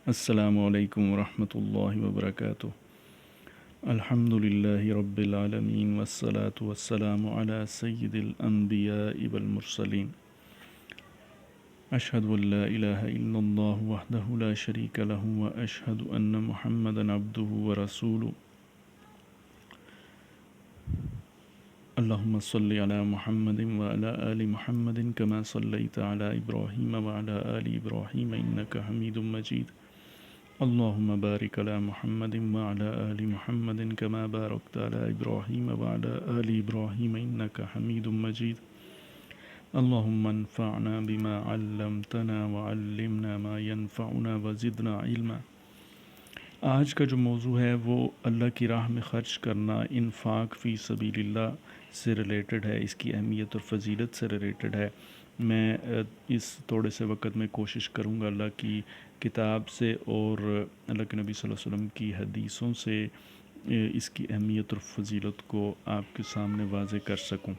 السلام علیکم ورحمۃ اللہ وبرکاتہ۔ الحمد للہ رب العالمین والصلاة والسلام علی سید الانبیاء والمرسلین۔ اشہد ان لا الہ الا اللہ وحدہ لا شریک لہ واشہد ان محمدا عبدہ ورسولہ۔ اللہم صلی علی محمد وعلی آل محمد کما صلیت علی ابراہیم وعلی آل ابراہیم انک حمید مجید۔ اللہم بارک علی محمد وعلی آل محمد کما بارکت علی ابراہیم وعلی آل ابراہیم انک حمید مجید۔ اللہم انفعنا بما علمتنا وعلمنا ما ینفعنا وزدنا علما۔ آج کا جو موضوع ہے وہ اللہ کی راہ میں خرچ کرنا، انفاق فی سبیل اللہ سے ریلیٹڈ ہے، اس کی اہمیت اور فضیلت سے ریلیٹڈ ہے۔ میں اس تھوڑے سے وقت میں کوشش کروں گا اللہ کی کتاب سے اور اللہ کے نبی صلی اللہ علیہ وسلم کی حدیثوں سے اس کی اہمیت اور فضیلت کو آپ کے سامنے واضح کر سکوں۔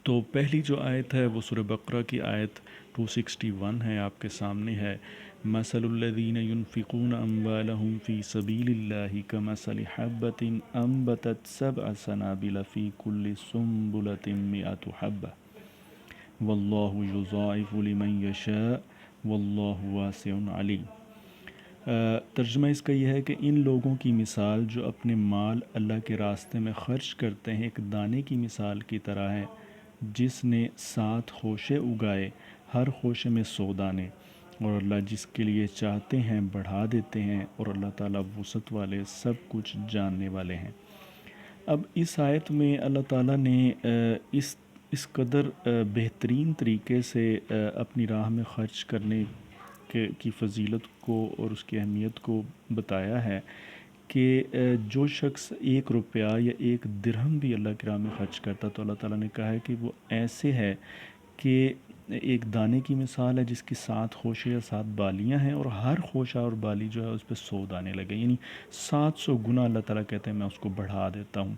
تو پہلی جو آیت ہے وہ سورہ بقرہ کی آیت 261 ہے، آپ کے سامنے ہے۔ مثل الذین ينفقون اموالهم فی سبیل اللہ کمثل حبۃ انبتت سبع سنابل فی کل سنبلۃ مئۃ حبۃ واللہ یضاعف لمن یشاء واللہ واسع علیم۔ ترجمہ اس کا یہ ہے کہ ان لوگوں کی مثال جو اپنے مال اللہ کے راستے میں خرچ کرتے ہیں ایک دانے کی مثال کی طرح ہے، جس نے 7 خوشے اگائے، ہر خوشے میں 100 دانے، اور اللہ جس کے لیے چاہتے ہیں بڑھا دیتے ہیں، اور اللہ تعالیٰ وسعت والے سب کچھ جاننے والے ہیں۔ اب اس آیت میں اللہ تعالیٰ نے اس قدر بہترین طریقے سے اپنی راہ میں خرچ کرنے کی فضیلت کو اور اس کی اہمیت کو بتایا ہے کہ جو شخص 1 روپیہ یا 1 درہم بھی اللہ کی راہ میں خرچ کرتا تو اللہ تعالیٰ نے کہا ہے کہ وہ ایسے ہے کہ ایک دانے کی مثال ہے جس کی 7 خوشے یا 7 بالیاں ہیں، اور ہر خوشہ اور بالی جو ہے اس پہ 100 دانے لگے، یعنی 700 گنا اللہ تعالیٰ کہتے ہیں میں اس کو بڑھا دیتا ہوں۔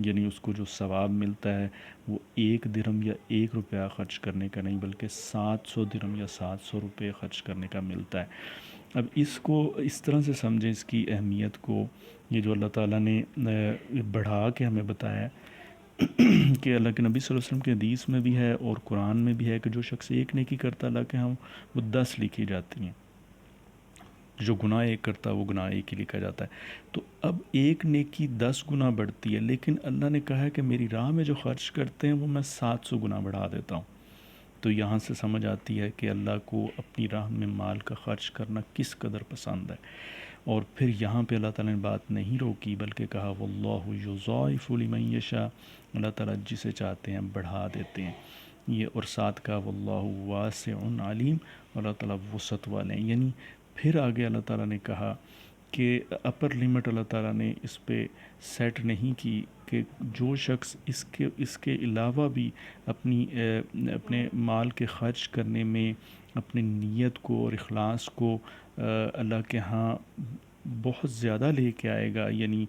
یعنی اس کو جو ثواب ملتا ہے وہ 1 درہم یا 1 روپیہ خرچ کرنے کا نہیں، بلکہ 700 درہم یا 700 روپے خرچ کرنے کا ملتا ہے۔ اب اس کو اس طرح سے سمجھیں، اس کی اہمیت کو، یہ جو اللہ تعالیٰ نے بڑھا کے ہمیں بتایا ہے کہ اللہ کے نبی صلی اللہ علیہ وسلم کے حدیث میں بھی ہے اور قرآن میں بھی ہے کہ جو شخص 1 نیکی کرتا اللہ کے ہاں وہ 10 لکھی جاتی ہیں، جو گناہ 1 کرتا وہ گناہ 1 ہی لکھا جاتا ہے۔ تو اب 1 نیکی 10 گنا بڑھتی ہے، لیکن اللہ نے کہا ہے کہ میری راہ میں جو خرچ کرتے ہیں وہ میں 700 گنا بڑھا دیتا ہوں۔ تو یہاں سے سمجھ آتی ہے کہ اللہ کو اپنی راہ میں مال کا خرچ کرنا کس قدر پسند ہے۔ اور پھر یہاں پہ اللہ تعالیٰ نے بات نہیں روکی بلکہ کہا واللہ یضاعف لمن یشاء، اللہ تعالیٰ جسے چاہتے ہیں بڑھا دیتے ہیں۔ یہ اور ساتھ کہا واللہ واسع علیم، اللہ تعالیٰ وسعت والے ہیں۔ یعنی پھر آگے اللہ تعالیٰ نے کہا کہ اپر لمٹ اللہ تعالیٰ نے اس پہ سیٹ نہیں کی کہ جو شخص اس کے علاوہ بھی اپنے مال کے خرچ کرنے میں اپنی نیت کو اور اخلاص کو اللہ کے ہاں بہت زیادہ لے کے آئے گا، یعنی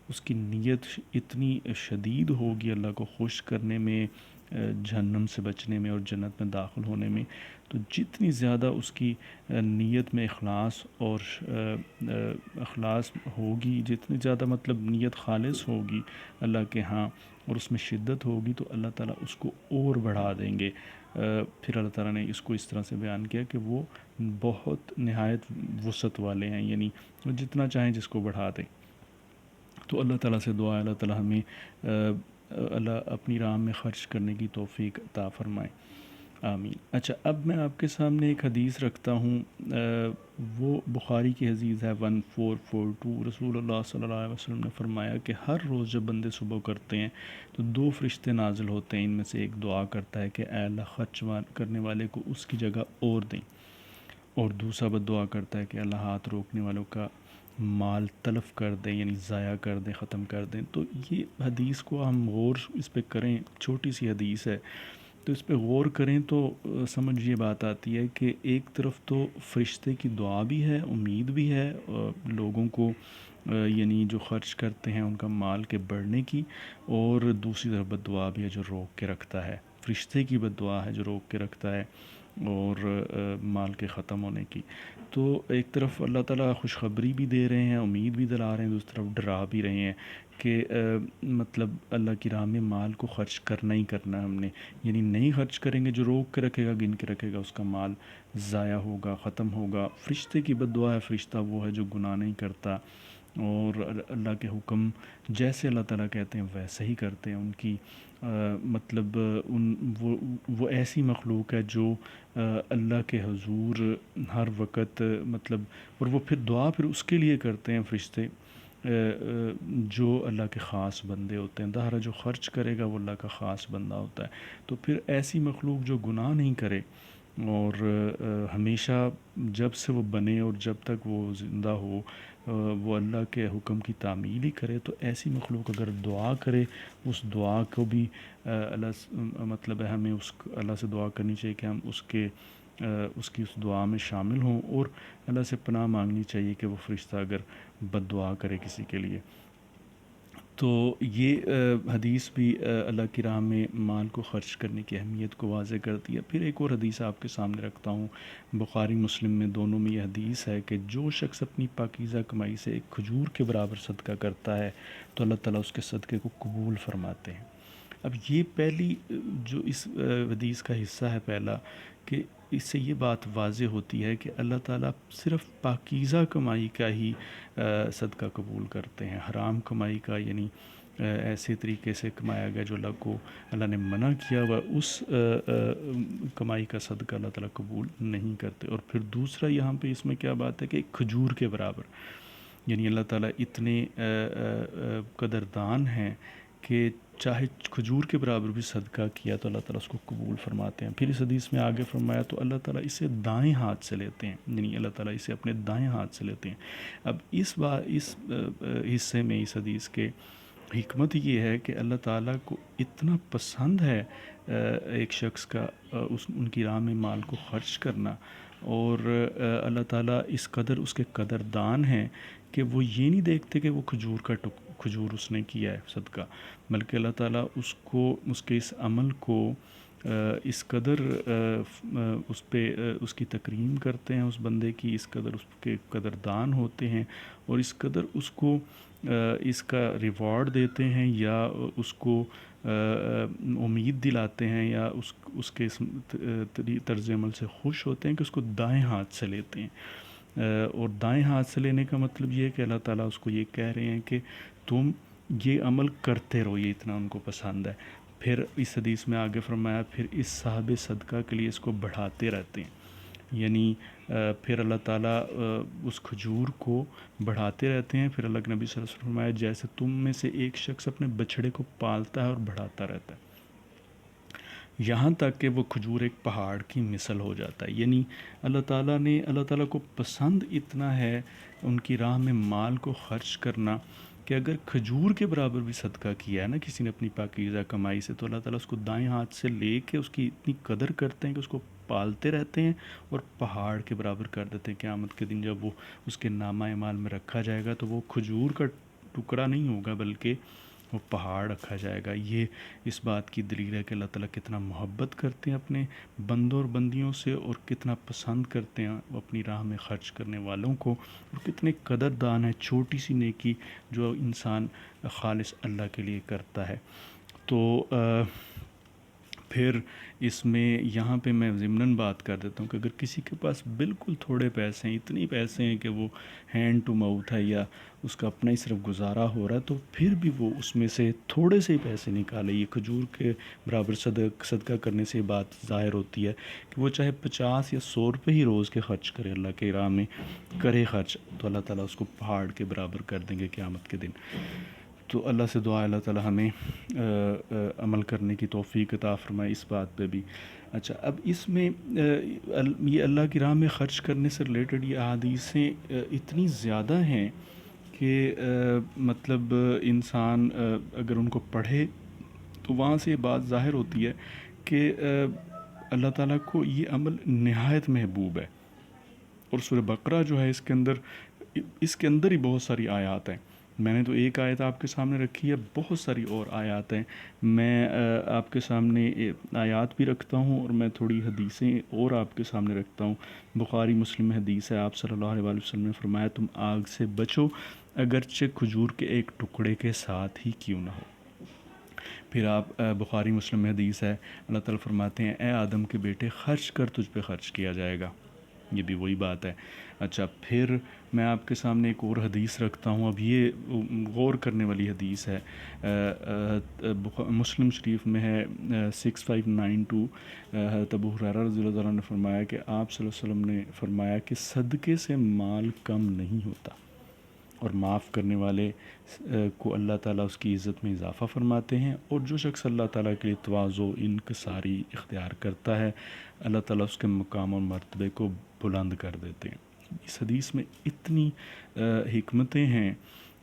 اس کی نیت اتنی شدید ہوگی اللہ کو خوش کرنے میں، جہنم سے بچنے میں اور جنت میں داخل ہونے میں، تو جتنی زیادہ اس کی نیت میں اخلاص اور اخلاص ہوگی، جتنی زیادہ مطلب نیت خالص ہوگی اللہ کے ہاں اور اس میں شدت ہوگی، تو اللہ تعالیٰ اس کو اور بڑھا دیں گے۔ پھر اللہ تعالیٰ نے اس کو اس طرح سے بیان کیا کہ وہ بہت نہایت وسعت والے ہیں، یعنی وہ جتنا چاہیں جس کو بڑھا دیں۔ تو اللہ تعالیٰ سے دعا ہے اللہ تعالیٰ ہمیں اللہ اپنی راہ میں خرچ کرنے کی توفیق عطا فرمائے، آمین۔ اچھا، اب میں آپ کے سامنے ایک حدیث رکھتا ہوں، وہ بخاری کی حدیث ہے 1442۔ رسول اللہ صلی اللہ علیہ وسلم نے فرمایا کہ ہر روز جب بندے صبح کرتے ہیں تو 2 فرشتے نازل ہوتے ہیں، ان میں سے ایک دعا کرتا ہے کہ اے اللہ خرچ کرنے والے کو اس کی جگہ اور دیں، اور دوسرا بد دعا کرتا ہے کہ اللہ ہاتھ روکنے والوں کا مال تلف کر دیں، یعنی ضائع کر دیں، ختم کر دیں۔ تو یہ حدیث کو ہم غور اس پہ کریں، چھوٹی سی حدیث ہے تو اس پہ غور کریں تو سمجھ یہ بات آتی ہے کہ ایک طرف تو فرشتے کی دعا بھی ہے، امید بھی ہے لوگوں کو، یعنی جو خرچ کرتے ہیں ان کا مال کے بڑھنے کی، اور دوسری طرف بد دعا بھی ہے جو روک کے رکھتا ہے، فرشتے کی بد دعا ہے جو روک کے رکھتا ہے اور مال کے ختم ہونے کی. تو ایک طرف اللہ تعالیٰ خوشخبری بھی دے رہے ہیں، امید بھی دلا رہے ہیں، دوسری طرف ڈرا بھی رہے ہیں کہ مطلب اللہ کی راہ میں مال کو خرچ کرنا ہی کرنا ہے ہم نے. یعنی نہیں خرچ کریں گے، جو روک کے رکھے گا، گن کے رکھے گا، اس کا مال ضائع ہوگا، ختم ہوگا. فرشتے کی بد دعا ہے. فرشتہ وہ ہے جو گناہ نہیں کرتا اور اللہ کے حکم جیسے اللہ تعالیٰ کہتے ہیں ویسے ہی کرتے ہیں. ان کی مطلب وہ ایسی مخلوق ہے جو اللہ کے حضور ہر وقت مطلب، اور وہ پھر دعا پھر اس کے لیے کرتے ہیں فرشتے جو اللہ کے خاص بندے ہوتے ہیں. ظاہر جو خرچ کرے گا وہ اللہ کا خاص بندہ ہوتا ہے. تو پھر ایسی مخلوق جو گناہ نہیں کرے اور ہمیشہ جب سے وہ بنے اور جب تک وہ زندہ ہو وہ اللہ کے حکم کی تعمیل ہی کرے، تو ایسی مخلوق اگر دعا کرے اس دعا کو بھی مطلب ہے ہمیں اللہ سے دعا کرنی چاہیے کہ ہم اس کی اس دعا میں شامل ہوں، اور اللہ سے پناہ مانگنی چاہیے کہ وہ فرشتہ اگر بد دعا کرے کسی کے لیے. تو یہ حدیث بھی اللہ کی راہ میں مال کو خرچ کرنے کی اہمیت کو واضح کرتی ہے. پھر ایک اور حدیث آپ کے سامنے رکھتا ہوں، بخاری مسلم میں دونوں میں یہ حدیث ہے کہ جو شخص اپنی پاکیزہ کمائی سے ایک کھجور کے برابر صدقہ کرتا ہے تو اللہ تعالیٰ اس کے صدقے کو قبول فرماتے ہیں. اب یہ پہلی جو اس حدیث کا حصہ ہے پہلا، کہ اس سے یہ بات واضح ہوتی ہے کہ اللہ تعالیٰ صرف پاکیزہ کمائی کا ہی صدقہ قبول کرتے ہیں. حرام کمائی کا یعنی ایسے طریقے سے کمایا گیا جو اللہ نے منع کیا ہوا، اس کمائی کا صدقہ اللہ تعالیٰ قبول نہیں کرتے. اور پھر دوسرا یہاں پہ اس میں کیا بات ہے کہ ایک کھجور کے برابر، یعنی اللہ تعالیٰ اتنے قدردان ہیں کہ چاہے کھجور کے برابر بھی صدقہ کیا تو اللہ تعالیٰ اس کو قبول فرماتے ہیں. پھر اس حدیث میں آگے فرمایا تو اللہ تعالیٰ اسے دائیں ہاتھ سے لیتے ہیں، یعنی اللہ تعالیٰ اسے اپنے دائیں ہاتھ سے لیتے ہیں. اب اس حصے میں اس حدیث کے حکمت یہ ہے کہ اللہ تعالیٰ کو اتنا پسند ہے ایک شخص کا ان کی راہ میں مال کو خرچ کرنا، اور اللہ تعالیٰ اس قدر اس کے قدردان ہیں کہ وہ یہ نہیں دیکھتے کہ وہ کھجور اس نے کیا ہے صدقہ، بلکہ اللہ تعالیٰ اس کے اس عمل کو اس قدر اس کی تکریم کرتے ہیں، اس بندے کی اس قدر اس کے قدردان ہوتے ہیں، اور اس قدر اس کو اس کا ریوارڈ دیتے ہیں یا اس کو امید دلاتے ہیں یا اس کے طرز عمل سے خوش ہوتے ہیں کہ اس کو دائیں ہاتھ سے لیتے ہیں. اور دائیں ہاتھ سے لینے کا مطلب یہ ہے کہ اللہ تعالیٰ اس کو یہ کہہ رہے ہیں کہ تم یہ عمل کرتے رہو، یہ اتنا ان کو پسند ہے. پھر اس حدیث میں آگے فرمایا پھر اس صاحب صدقہ کے لیے اس کو بڑھاتے رہتے ہیں، یعنی پھر اللہ تعالیٰ اس کھجور کو بڑھاتے رہتے ہیں. پھر اللہ کے نبی صلی اللہ علیہ وسلم فرمایا جیسے تم میں سے ایک شخص اپنے بچھڑے کو پالتا ہے اور بڑھاتا رہتا ہے یہاں تک کہ وہ کھجور ایک پہاڑ کی مثل ہو جاتا ہے. یعنی اللہ تعالیٰ کو پسند اتنا ہے ان کی راہ میں مال کو خرچ کرنا کہ اگر کھجور کے برابر بھی صدقہ کیا ہے نا کسی نے اپنی پاکیزہ کمائی سے، تو اللہ تعالیٰ اس کو دائیں ہاتھ سے لے کے اس کی اتنی قدر کرتے ہیں کہ اس کو پالتے رہتے ہیں اور پہاڑ کے برابر کر دیتے ہیں. قیامت کے دن جب وہ اس کے نامہ اعمال میں رکھا جائے گا تو وہ کھجور کا ٹکڑا نہیں ہوگا بلکہ وہ پہاڑ رکھا جائے گا. یہ اس بات کی دلیل ہے کہ اللہ تعالیٰ کتنا محبت کرتے ہیں اپنے بندوں اور بندیوں سے، اور کتنا پسند کرتے ہیں وہ اپنی راہ میں خرچ کرنے والوں کو، اور کتنے قدردان ہے چھوٹی سی نیکی جو انسان خالص اللہ کے لیے کرتا ہے. تو پھر اس میں یہاں پہ میں ضمناً بات کر دیتا ہوں کہ اگر کسی کے پاس بالکل تھوڑے پیسے ہیں، اتنی پیسے ہیں کہ وہ ہینڈ ٹو ماؤتھ ہے یا اس کا اپنا ہی صرف گزارا ہو رہا ہے، تو پھر بھی وہ اس میں سے تھوڑے سے ہی پیسے نکالے. یہ کھجور کے برابر صدقہ کرنے سے یہ بات ظاہر ہوتی ہے کہ وہ چاہے 50 یا 100 روپے ہی روز کے خرچ کرے، اللہ کے راہ میں کرے خرچ، تو اللہ تعالیٰ اس کو پہاڑ کے برابر کر دیں گے قیامت کے دن. تو اللہ سے دعا اللہ تعالیٰ ہمیں عمل کرنے کی توفیق عطا فرمائے اس بات پہ بھی. اچھا، اب اس میں یہ اللہ کی راہ میں خرچ کرنے سے ریلیٹڈ یہ احادیثیں اتنی زیادہ ہیں کہ مطلب انسان اگر ان کو پڑھے تو وہاں سے یہ بات ظاہر ہوتی ہے کہ اللہ تعالیٰ کو یہ عمل نہایت محبوب ہے. اور سورہ بقرہ جو ہے اس کے اندر ہی بہت ساری آیات ہیں میں نے تو ایک آیت آپ کے سامنے رکھی ہے، بہت ساری اور آیات ہیں. میں آپ کے سامنے آیات بھی رکھتا ہوں اور میں تھوڑی حدیثیں اور آپ کے سامنے رکھتا ہوں. بخاری مسلم میں حدیث ہے، آپ صلی اللہ علیہ وآلہ وسلم نے فرمایا تم آگ سے بچو اگرچہ کھجور کے ایک ٹکڑے کے ساتھ ہی کیوں نہ ہو. پھر آپ بخاری مسلم میں حدیث ہے، اللہ تعالیٰ فرماتے ہیں اے آدم کے بیٹے خرچ کر، تجھ پہ خرچ کیا جائے گا. یہ بھی وہی بات ہے. اچھا، پھر میں آپ کے سامنے ایک اور حدیث رکھتا ہوں. اب یہ غور کرنے والی حدیث ہے، مسلم شریف میں ہے 6592. حضرت ابو ہریرہ رضی اللہ عنہ نے فرمایا کہ آپ صلی اللہ علیہ وسلم نے فرمایا کہ صدقے سے مال کم نہیں ہوتا، اور معاف کرنے والے کو اللہ تعالیٰ اس کی عزت میں اضافہ فرماتے ہیں، اور جو شخص اللہ تعالیٰ کے لیے تواضع انکساری اختیار کرتا ہے اللہ تعالیٰ اس کے مقام اور مرتبے کو بلند کر دیتے ہیں. اس حدیث میں اتنی حکمتیں ہیں.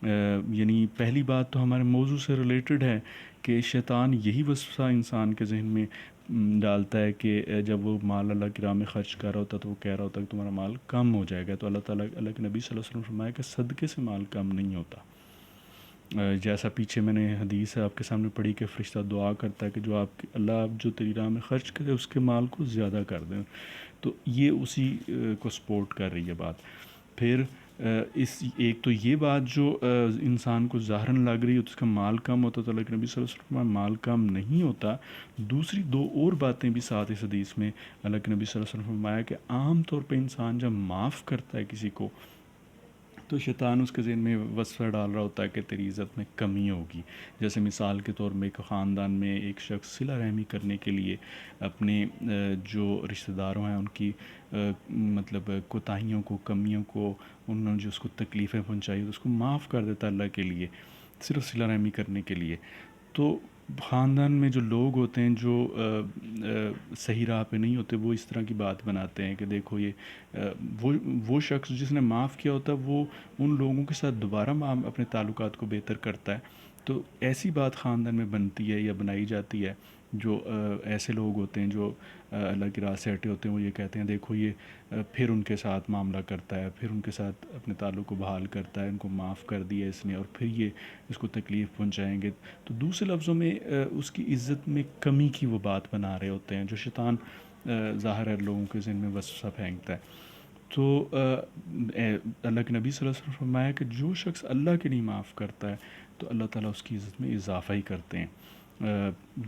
یعنی پہلی بات تو ہمارے موضوع سے ریلیٹڈ ہے کہ شیطان یہی وسوسہ انسان کے ذہن میں ڈالتا ہے کہ جب وہ مال اللہ کی راہ میں خرچ کر رہا ہوتا ہے تو وہ کہہ رہا ہوتا ہے کہ تمہارا مال کم ہو جائے گا. تو اللہ تعالیٰ اللہ کے نبی صلی اللہ علیہ وسلم نے فرمایا کہ صدقے سے مال کم نہیں ہوتا. جیسا پیچھے میں نے حدیث ہے آپ کے سامنے پڑھی کہ فرشتہ دعا کرتا ہے کہ جو اللہ جو تیری راہ میں خرچ کرے اس کے مال کو زیادہ کر دیں. تو یہ اسی کو سپورٹ کر رہی ہے بات. پھر ایک تو یہ بات جو انسان کو ظاہراً لگ رہی ہے تو اس کا مال کم ہوتا، تو اللہ کے نبی صلی اللہ علیہ وسلم مال کم نہیں ہوتا. دوسری دو اور باتیں بھی ساتھ اس حدیث میں اللہ کے نبی صلی اللہ علیہ وسلم نے فرمایا کہ عام طور پہ انسان جب معاف کرتا ہے کسی کو تو شیطان اس کے ذہن میں وسوسہ ڈال رہا ہوتا ہے کہ تیری عزت میں کمی ہوگی. جیسے مثال کے طور میں ایک خاندان میں ایک شخص صلہ رحمی کرنے کے لیے اپنے جو رشتہ داروں ہیں ان کی مطلب کوتاہیوں کو، کمیوں کو، انہوں نے جو اس کو تکلیفیں پہنچائی تو اس کو معاف کر دیتا اللہ کے لیے، صرف صلہ رحمی کرنے کے لیے. تو خاندان میں جو لوگ ہوتے ہیں جو صحیح راہ پہ نہیں ہوتے وہ اس طرح کی بات بناتے ہیں کہ دیکھو یہ وہ شخص جس نے معاف کیا ہوتا ہے وہ ان لوگوں کے ساتھ دوبارہ اپنے تعلقات کو بہتر کرتا ہے. تو ایسی بات خاندان میں بنتی ہے یا بنائی جاتی ہے. جو ایسے لوگ ہوتے ہیں جو اللہ کی راہ سے ہٹے ہوتے ہیں وہ یہ کہتے ہیں دیکھو یہ پھر ان کے ساتھ معاملہ کرتا ہے، پھر ان کے ساتھ اپنے تعلق کو بحال کرتا ہے، ان کو معاف کر دیا اس نے اور پھر یہ اس کو تکلیف پہنچائیں گے. تو دوسرے لفظوں میں اس کی عزت میں کمی کی وہ بات بنا رہے ہوتے ہیں جو شیطان ظاہر ہے لوگوں کے ذہن میں وسوسہ پھینکتا ہے. تو اللہ کے نبی صلی اللہ علیہ وسلم نے فرمایا کہ جو شخص اللہ کے لیے معاف کرتا ہے تو اللہ تعالیٰ اس کی عزت میں اضافہ ہی کرتے ہیں.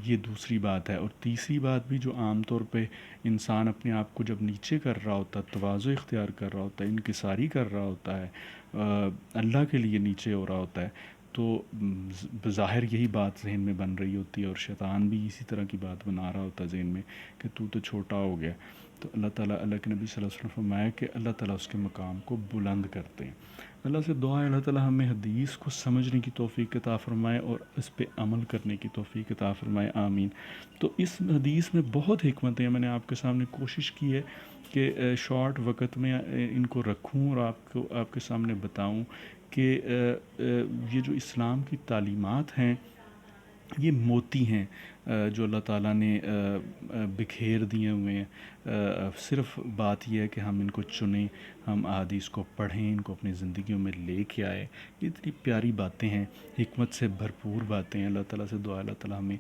یہ دوسری بات ہے. اور تیسری بات بھی جو عام طور پہ انسان اپنے آپ کو جب نیچے کر رہا ہوتا ہے، تواضع اختیار کر رہا ہوتا ہے، انکساری کر رہا ہوتا ہے، اللہ کے لیے نیچے ہو رہا ہوتا ہے، تو بظاہر یہی بات ذہن میں بن رہی ہوتی ہے اور شیطان بھی اسی طرح کی بات بنا رہا ہوتا ہے ذہن میں کہ تو چھوٹا ہو گیا. تو اللہ تعالیٰ اللہ کے نبی صلی اللہ علیہ وسلم نے فرمایا کہ اللہ تعالیٰ اس کے مقام کو بلند کرتے ہیں. اللہ سے دعا ہے اللہ تعالیٰ ہمیں حدیث کو سمجھنے کی توفیق عطا فرمائے اور اس پہ عمل کرنے کی توفیق عطا فرمائے، آمین. تو اس حدیث میں بہت حکمتیں ہیں. میں نے آپ کے سامنے کوشش کی ہے کہ شارٹ وقت میں ان کو رکھوں اور آپ کے سامنے بتاؤں کہ یہ جو اسلام کی تعلیمات ہیں یہ موتی ہیں جو اللہ تعالیٰ نے بکھیر دیے ہوئے ہیں. صرف بات یہ ہے کہ ہم ان کو چنیں، ہم احادیث کو پڑھیں، ان کو اپنی زندگیوں میں لے کے آئے. یہ اتنی پیاری باتیں ہیں، حکمت سے بھرپور باتیں ہیں. اللہ تعالیٰ سے دعا اللہ تعالیٰ ہمیں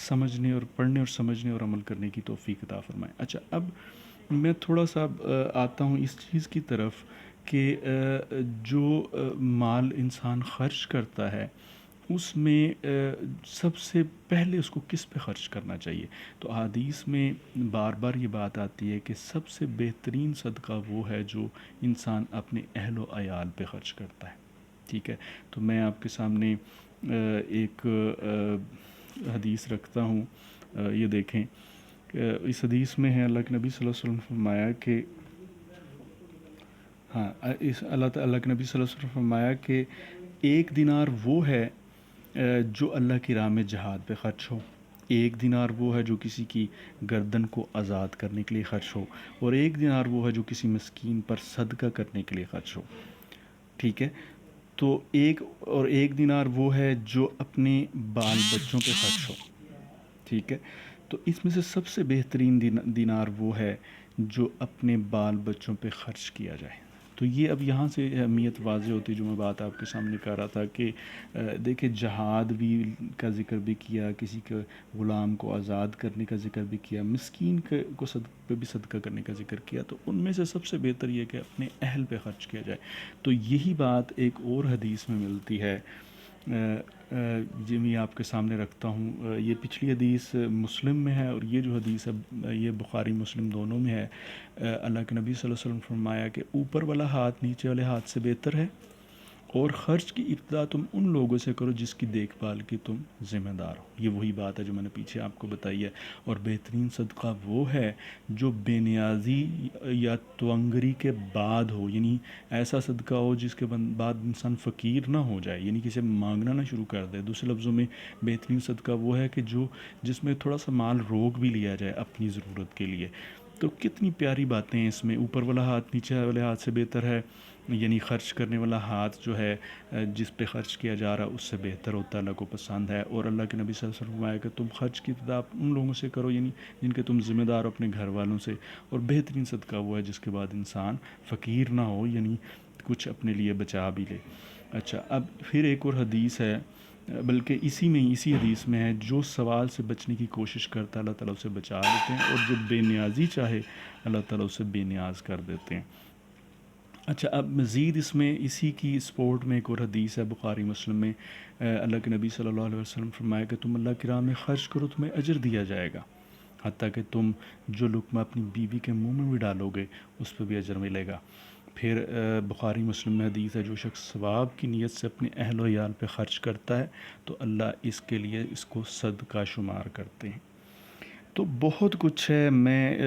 سمجھنے اور پڑھنے اور سمجھنے اور عمل کرنے کی توفیق عطا فرمائے. اچھا، اب میں تھوڑا سا آتا ہوں اس چیز کی طرف کہ جو مال انسان خرچ کرتا ہے اس میں سب سے پہلے اس کو کس پہ خرچ کرنا چاہیے. تو احادیث میں بار بار یہ بات آتی ہے کہ سب سے بہترین صدقہ وہ ہے جو انسان اپنے اہل و عیال پہ خرچ کرتا ہے. ٹھیک ہے، تو میں آپ کے سامنے ایک حدیث رکھتا ہوں. یہ دیکھیں، اس حدیث میں ہے اللہ کے نبی صلی اللہ علیہ وسلم نے فرمایا کہ اللہ کے نبی صلی اللہ علیہ وسلم نے فرمایا کہ ایک دینار وہ ہے جو اللہ کی راہ میں جہاد پہ خرچ ہو، ایک دینار وہ ہے جو کسی کی گردن کو آزاد کرنے کے لیے خرچ ہو، اور ایک دینار وہ ہے جو کسی مسکین پر صدقہ کرنے کے لیے خرچ ہو. ٹھیک ہے، تو ایک دینار وہ ہے جو اپنے بال بچوں پہ خرچ ہو. ٹھیک ہے، تو اس میں سے سب سے بہترین دینار وہ ہے جو اپنے بال بچوں پہ خرچ کیا جائے. تو یہ اب یہاں سے اہمیت واضح ہوتی، جو میں بات آپ کے سامنے کر رہا تھا کہ دیکھیں جہاد بھی کا ذکر بھی کیا، کسی کے غلام کو آزاد کرنے کا ذکر بھی کیا، مسکین کو پہ بھی صدقہ کرنے کا ذکر کیا، تو ان میں سے سب سے بہتر یہ کہ اپنے اہل پہ خرچ کیا جائے۔ تو یہی بات ایک اور حدیث میں ملتی ہے، جو میں آپ کے سامنے رکھتا ہوں۔ یہ پچھلی حدیث مسلم میں ہے، اور یہ جو حدیث ہے یہ بخاری مسلم دونوں میں ہے۔ اللہ کے نبی صلی اللہ علیہ وسلم فرمایا کہ اوپر والا ہاتھ نیچے والے ہاتھ سے بہتر ہے، اور خرچ کی ابتدا تم ان لوگوں سے کرو جس کی دیکھ بھال کی تم ذمہ دار ہو۔ یہ وہی بات ہے جو میں نے پیچھے آپ کو بتائی ہے۔ اور بہترین صدقہ وہ ہے جو بے نیازی یا تونگری کے بعد ہو، یعنی ایسا صدقہ ہو جس کے بعد انسان فقیر نہ ہو جائے، یعنی کسی مانگنا نہ شروع کر دے۔ دوسرے لفظوں میں بہترین صدقہ وہ ہے کہ جس میں تھوڑا سا مال روک بھی لیا جائے اپنی ضرورت کے لیے۔ تو کتنی پیاری باتیں ہیں اس میں۔ اوپر والا ہاتھ نیچے والے ہاتھ سے بہتر ہے، یعنی خرچ کرنے والا ہاتھ جو ہے جس پہ خرچ کیا جا رہا ہے اس سے بہتر ہوتا ہے، اللہ کو پسند ہے۔ اور اللہ کے نبی صلی اللہ علیہ وسلم فرمایا کہ تم خرچ کی ابتدا ان لوگوں سے کرو، یعنی جن کے تم ذمہ دار ہو، اپنے گھر والوں سے۔ اور بہترین صدقہ وہ ہے جس کے بعد انسان فقیر نہ ہو، یعنی کچھ اپنے لیے بچا بھی لے۔ اچھا، اب پھر ایک اور حدیث ہے، بلکہ اسی حدیث میں ہے، جو سوال سے بچنے کی کوشش کرتا ہے اللہ تعالیٰ اسے بچا لیتے ہیں، اور جو بے نیازی چاہے اللہ تعالیٰ اسے بے نیاز کر دیتے ہیں۔ اچھا، اب مزید اس میں اسی کی سپورٹ میں ایک اور حدیث ہے بخاری مسلم میں۔ اللہ کے نبی صلی اللہ علیہ وسلم فرمایا کہ تم اللہ کی راہ میں خرچ کرو تمہیں اجر دیا جائے گا، حتیٰ کہ تم جو لقمہ اپنی بیوی کے منہ میں بھی ڈالو گے اس پہ بھی اجر ملے گا۔ پھر بخاری مسلم میں حدیث ہے، جو شخص ثواب کی نیت سے اپنے اہل و عیال پہ خرچ کرتا ہے تو اللہ اس کے لیے اس کو صدقہ شمار کرتے ہیں۔ تو بہت کچھ ہے، میں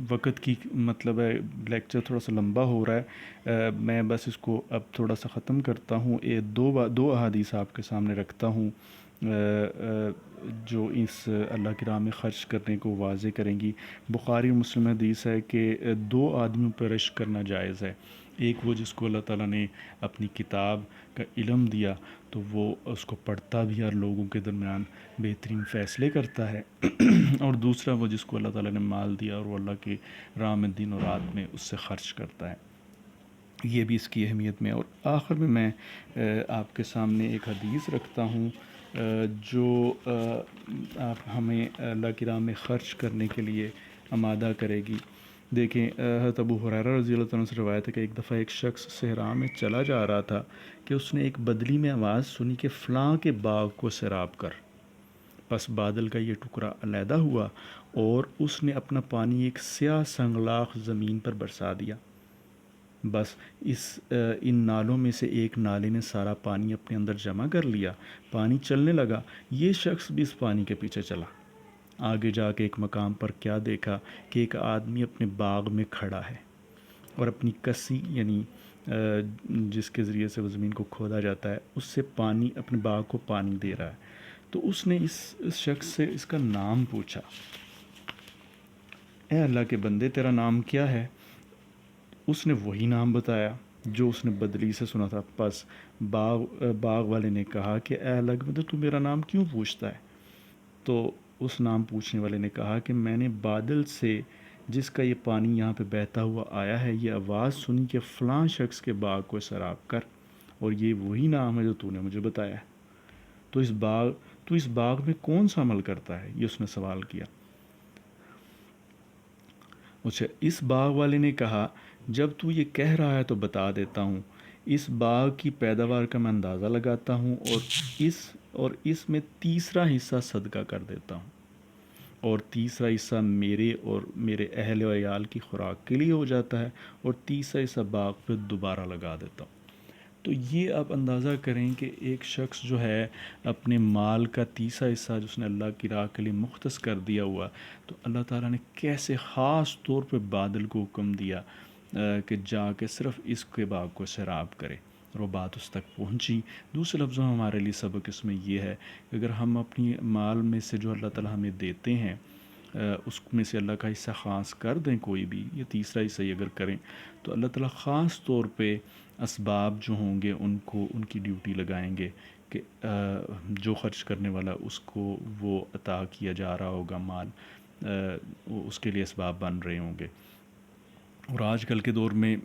وقت کی مطلب ہے لیکچر تھوڑا سا لمبا ہو رہا ہے، میں بس اس کو اب تھوڑا سا ختم کرتا ہوں۔ دو احادیث آپ کے سامنے رکھتا ہوں جو اس اللہ کی راہ میں خرچ کرنے کو واضح کریں گی۔ بخاری و مسلم حدیث ہے کہ 2 آدمیوں پر رشک کرنا جائز ہے۔ ایک وہ جس کو اللہ تعالیٰ نے اپنی کتاب کا علم دیا تو وہ اس کو پڑھتا بھی اور لوگوں کے درمیان بہترین فیصلے کرتا ہے، اور دوسرا وہ جس کو اللہ تعالیٰ نے مال دیا اور وہ اللہ کی راہ میں دن اور رات میں اس سے خرچ کرتا ہے۔ یہ بھی اس کی اہمیت میں۔ اور آخر میں آپ کے سامنے ایک حدیث رکھتا ہوں جو آپ ہمیں اللہ کی راہ میں خرچ کرنے کے لیے آمادہ کرے گی۔ دیکھیں، حضرت ابو ہریرہ رضی اللہ عنہ سے روایت ہے کہ ایک دفعہ ایک شخص صحرا میں چلا جا رہا تھا کہ اس نے ایک بدلی میں آواز سنی کہ فلاں کے باغ کو سیراب کر۔ پس بادل کا یہ ٹکڑا علیحدہ ہوا اور اس نے اپنا پانی ایک سیاہ سنگلاخ زمین پر برسا دیا۔ بس ان نالوں میں سے ایک نالے نے سارا پانی اپنے اندر جمع کر لیا، پانی چلنے لگا۔ یہ شخص بھی اس پانی کے پیچھے چلا۔ آگے جا کے ایک مقام پر کیا دیکھا کہ ایک آدمی اپنے باغ میں کھڑا ہے اور اپنی کسی، یعنی جس کے ذریعے سے وہ زمین کو کھودا جاتا ہے، اس سے پانی، اپنے باغ کو پانی دے رہا ہے۔ تو اس نے اس شخص سے اس کا نام پوچھا، اے اللہ کے بندے تیرا نام کیا ہے؟ اس نے وہی نام بتایا جو اس نے بدلی سے سنا تھا۔ پس باغ والے نے کہا کہ اے اللہ کے بندے تو میرا نام کیوں پوچھتا ہے؟ تو اس نام پوچھنے والے نے کہا کہ میں نے بادل سے جس کا یہ پانی یہاں پہ بہتا ہوا آیا ہے یہ آواز سنی کہ فلاں شخص کے باغ کو سیراب کر، اور یہ وہی نام ہے جو تو نے مجھے بتایا ہے۔ تو اس باغ میں کون سا عمل کرتا ہے؟ یہ اس نے سوال کیا۔ اچھا، اس باغ والے نے کہا جب تو یہ کہہ رہا ہے تو بتا دیتا ہوں، اس باغ کی پیداوار کا میں اندازہ لگاتا ہوں اور اس میں تیسرا حصہ صدقہ کر دیتا ہوں، اور تیسرا حصہ میرے اور میرے اہل و عیال کی خوراک کے لیے ہو جاتا ہے، اور تیسرا حصہ باغ پہ دوبارہ لگا دیتا ہوں۔ تو یہ آپ اندازہ کریں کہ ایک شخص جو ہے اپنے مال کا تیسرا حصہ جو اس نے اللہ کی راہ کے لیے مختص کر دیا ہوا، تو اللہ تعالیٰ نے کیسے خاص طور پہ بادل کو حکم دیا کہ جا کے صرف اس کے باغ کو سیراب کرے، اور وہ بات اس تک پہنچی۔ دوسرے لفظوں میں ہمارے لیے سبق اس میں یہ ہے کہ اگر ہم اپنی مال میں سے جو اللہ تعالیٰ ہمیں دیتے ہیں اس میں سے اللہ کا حصہ خاص کر دیں، کوئی بھی یہ تیسرا حصہ ہی اگر کریں، تو اللہ تعالیٰ خاص طور پہ اسباب جو ہوں گے ان کی ڈیوٹی لگائیں گے کہ جو خرچ کرنے والا اس کو وہ عطا کیا جا رہا ہوگا مال، اس کے لیے اسباب بن رہے ہوں گے۔ اور آج کل کے دور میں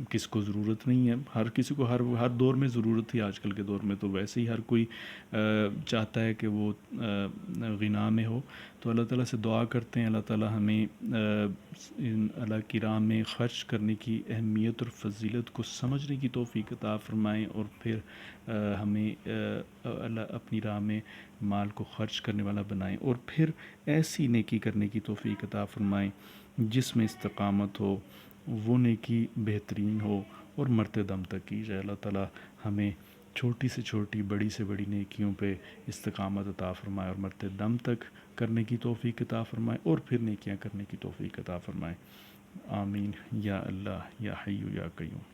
کس کو ضرورت نہیں ہے؟ ہر کسی کو ہر دور میں ضرورت تھی، آج کل کے دور میں تو ویسے ہی ہر کوئی چاہتا ہے کہ وہ غنا میں ہو. تو اللہ تعالیٰ سے دعا کرتے ہیں اللہ تعالیٰ ہمیں اللہ کی راہ میں خرچ کرنے کی اہمیت اور فضیلت کو سمجھنے کی توفیق عطا فرمائیں، اور پھر ہمیں اللہ اپنی راہ میں مال کو خرچ کرنے والا بنائیں، اور پھر ایسی نیکی کرنے کی توفیق عطا فرمائیں جس میں استقامت ہو، وہ نیکی بہترین ہو اور مرتے دم تک کی جائے. اللہ تعالیٰ ہمیں چھوٹی سے چھوٹی، بڑی سے بڑی نیکیوں پہ استقامت عطا فرمائے اور مرتے دم تک کرنے کی توفیق عطا فرمائے، اور پھر نیکیاں کرنے کی توفیق عطا فرمائے. آمین یا اللہ یا حی یا قیوم.